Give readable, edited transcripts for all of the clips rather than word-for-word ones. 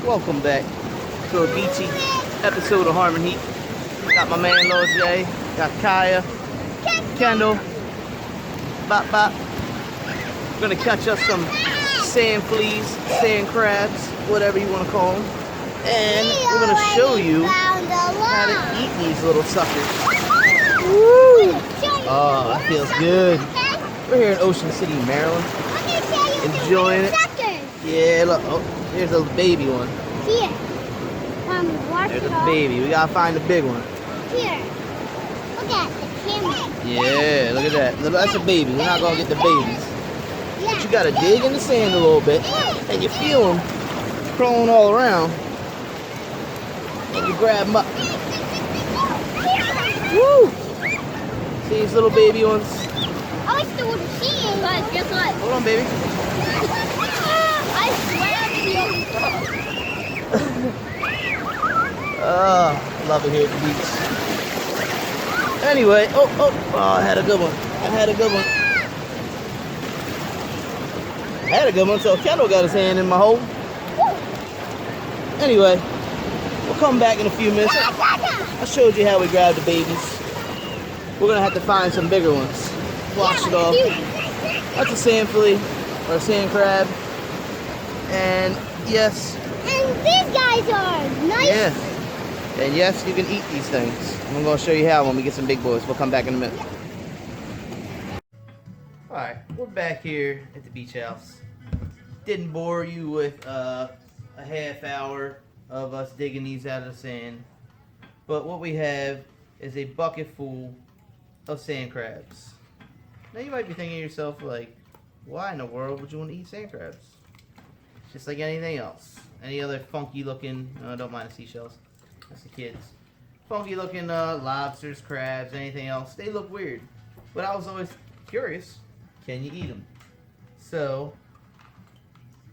Welcome back to a beachy episode of Harmon Heat. Got my man Lil J, got Kaya, Kendall, Bop Bop. We're gonna catch us some sand fleas, sand crabs, whatever you want to call them. And we're gonna show you how to eat these little suckers. Woo! Oh, that feels good. We're here in Ocean City, Maryland. Enjoying it. Yeah, look. Oh, here's a baby one. Here. There's a baby. We gotta find the big one. Here. Look at the camera. Yeah, look at that. That's a baby. We're not gonna get the babies. But you gotta dig in the sand a little bit, and you feel them crawling all around, and you grab them up. Woo! See these little baby ones? I still want to see it. But guess what? Hold on, baby. I swam in your Oh, love it here at the beach. Anyway, oh, I had a good one. I had a good one until Kendall got his hand in my hole. Anyway, we'll come back in a few minutes. I showed you how we grab the babies. We're gonna have to find some bigger ones. Wash it off. That's a sand flea or a sand crab. And yes. And these guys are nice. Yeah. And yes, you can eat these things. I'm gonna show you how when we get some big boys. We'll come back in a minute. Alright, we're back here at the beach house. Didn't bore you with a half hour of us digging these out of the sand. But what we have is a bucket full of sand crabs. Now you might be thinking to yourself, like, why in the world would you want to eat sand crabs? Just like anything else. Any other funky looking, I don't mind the seashells. That's the kids. Funky looking lobsters, crabs, anything else. They look weird. But I was always curious, can you eat them? So,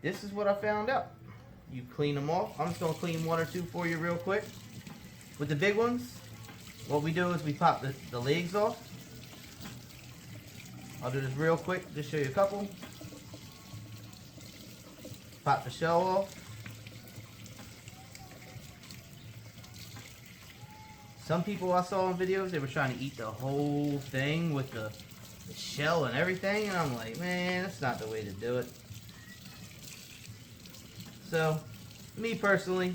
this is what I found out. You clean them off. I'm just going to clean one or two for you real quick. With the big ones, what we do is we pop the legs off. I'll do this real quick, just show you a couple. Pop the shell off. Some people I saw in videos, they were trying to eat the whole thing with the shell and everything, and I'm like, man, that's not the way to do it. So, me personally,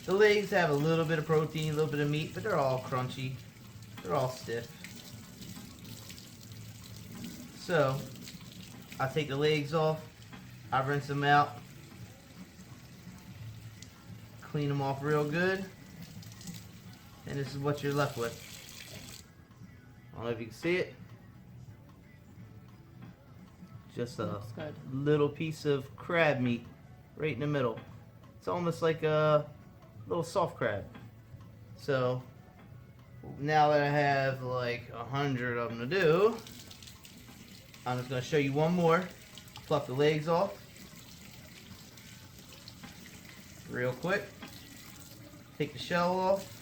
the legs have a little bit of protein, a little bit of meat, but they're all crunchy. They're all stiff. So, I take the legs off, I rinse them out, clean them off real good, and this is what you're left with. I don't know if you can see it. Just a little piece of crab meat right in the middle. It's almost like a little soft crab. So now that I have like 100 of them to do, I'm just going to show you one more. Fluff the legs off real quick. Take the shell off.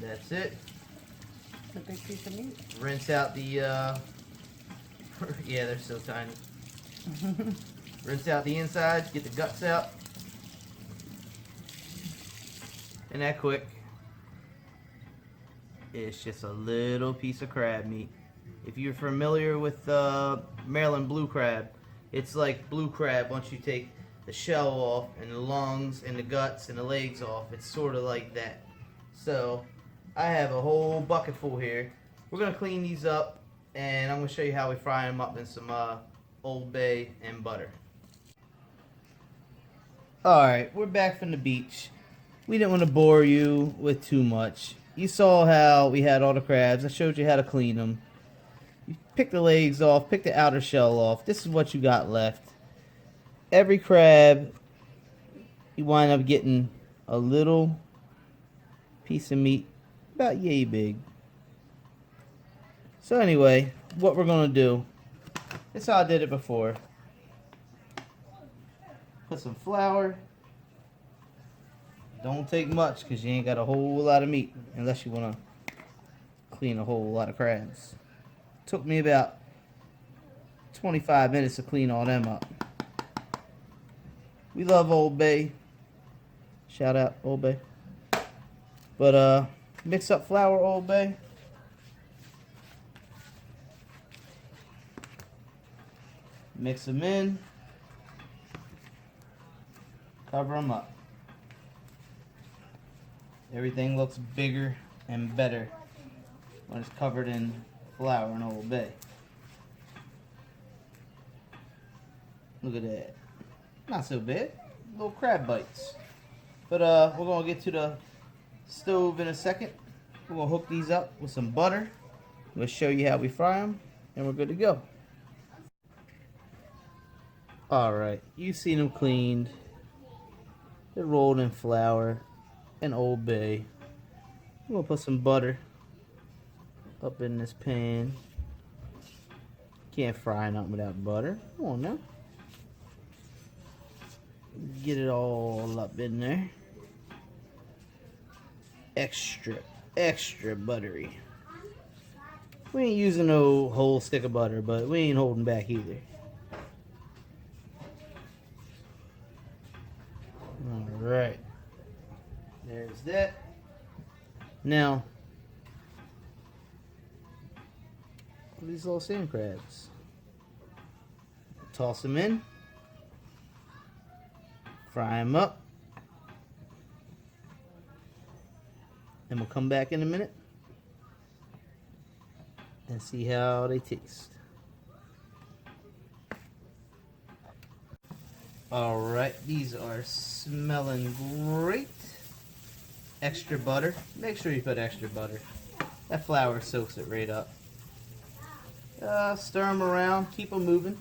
That's it. It's a big piece of meat. Rinse out the, yeah, they're so tiny. Rinse out the inside, get the guts out. And that quick. It's just a little piece of crab meat. If you're familiar with Maryland blue crab, it's like blue crab once you take the shell off and the lungs and the guts and the legs off. It's sort of like that. So I have a whole bucket full here. We're going to clean these up, and I'm going to show you how we fry them up in some Old Bay and butter. Alright, we're back from the beach. We didn't want to bore you with too much. You saw how we had all the crabs. I showed you how to clean them. You pick the legs off, pick the outer shell off. This is what you got left. Every crab, you wind up getting a little piece of meat, about yay big. So anyway, what we're going to do, this is how I did it before. Put some flour. Don't take much because you ain't got a whole lot of meat unless you want to clean a whole lot of crabs. Took me about 25 minutes to clean all them up. We love Old Bay. Shout out Old Bay. But mix up flour, Old Bay. Mix them in. Cover them up. Everything looks bigger and better when it's covered in flour and Old Bay. Look at that. Not so bad. Little crab bites. But we're going to get to the stove in a second. We're going to hook these up with some butter. We'll show you how we fry them. And we're good to go. Alright. You've seen them cleaned. They're rolled in flour and Old Bay. I'm going to put some butter up in this pan. Can't fry nothing without butter. Come on now. Get it all up in there. Extra buttery. We ain't using no whole stick of butter, but we ain't holding back either. Alright. There's that. Now, these little sand crabs. Toss them in. Fry them up. And we'll come back in a minute and see how they taste. Alright, these are smelling great. Extra butter. Make sure you put extra butter. That flour soaks it right up. Stir them around. Keep them moving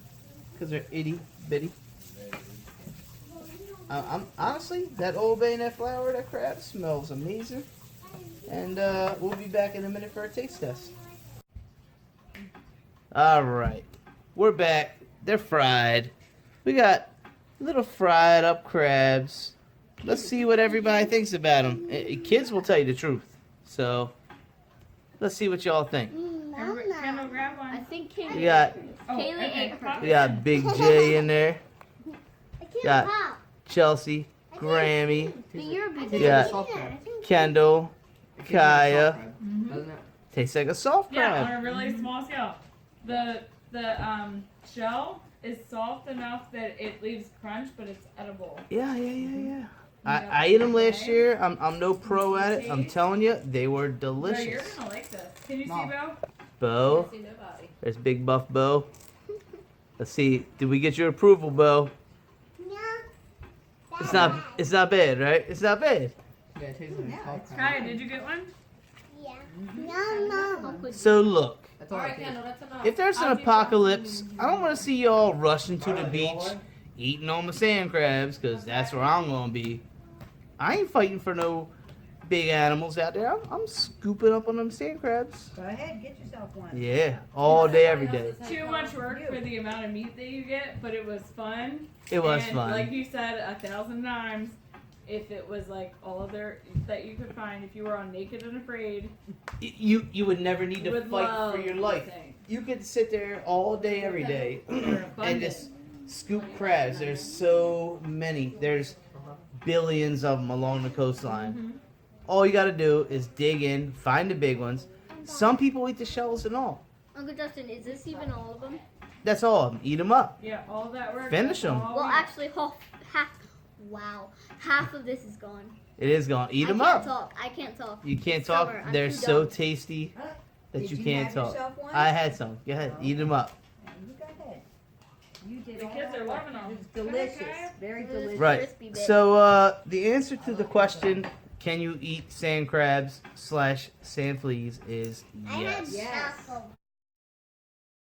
because they're itty bitty. I'm honestly, that Old Bay and that flour, that crab smells amazing. And we'll be back in a minute for a taste test. Alright, we're back. They're fried. We got little fried up crabs. Let's see what everybody thinks about them. Kids will tell you the truth. So, let's see what y'all think. Kendall, grab one. I think We got, we got Big J in there. Got Chelsea, Grammy, You're got Kendall, Kaya. Tastes like a soft Yeah, on crab. a really small scale. The shell is soft enough that it leaves crunch, but it's edible. Yeah. I ate them last year. I'm no pro at it. I'm telling you, they were Bro, you're delicious. gonna like this. Can you see, Bo? Bo, there's Big Buff Bo. Let's see. Did we get your approval, Bo? It's not bad, right? It's not bad. Yeah, it tastes like soft crab. Kaya, did you get one? Yeah. No. So look, That's all I taste. if there's an apocalypse, I don't want to see y'all rushing to the beach, eating on the sand crabs, because that's where I'm gonna be. I ain't fighting for no big animals out there. I'm scooping up on them sand crabs. Go ahead, get yourself one. Yeah, all day, every day. Too much work for the amount of meat that you get, but it was fun. It was And fun. like you said 1,000 times, if it was like all other that you could find, if you were on Naked and Afraid, You would never need you to would fight love for your this life. thing. You could sit there all day, every day, They're and abundant. just scoop crabs. There's so many. There's billions of them along the coastline. Mhm. All you gotta do is dig in, find the big ones. Some people eat the shells and all. Uncle Justin, is this even all of them? That's all of them. Eat them up. Yeah, all that work. Finish that's 'em. all Well, we- actually, half. Wow, half of this is gone. It is gone. Eat them I can't up. talk. I can't talk. You can't It's talk. summer. I'm They're too so dumb. tasty that Did you you can't have talk. yourself one? I had some. Go ahead. Eat them up. You go ahead. You did The all kids that are work. loving 'em. It's delicious, very delicious. Right. Crispy bit. So the answer to the question, can you eat sand crabs / sand fleas, is yes. Yes.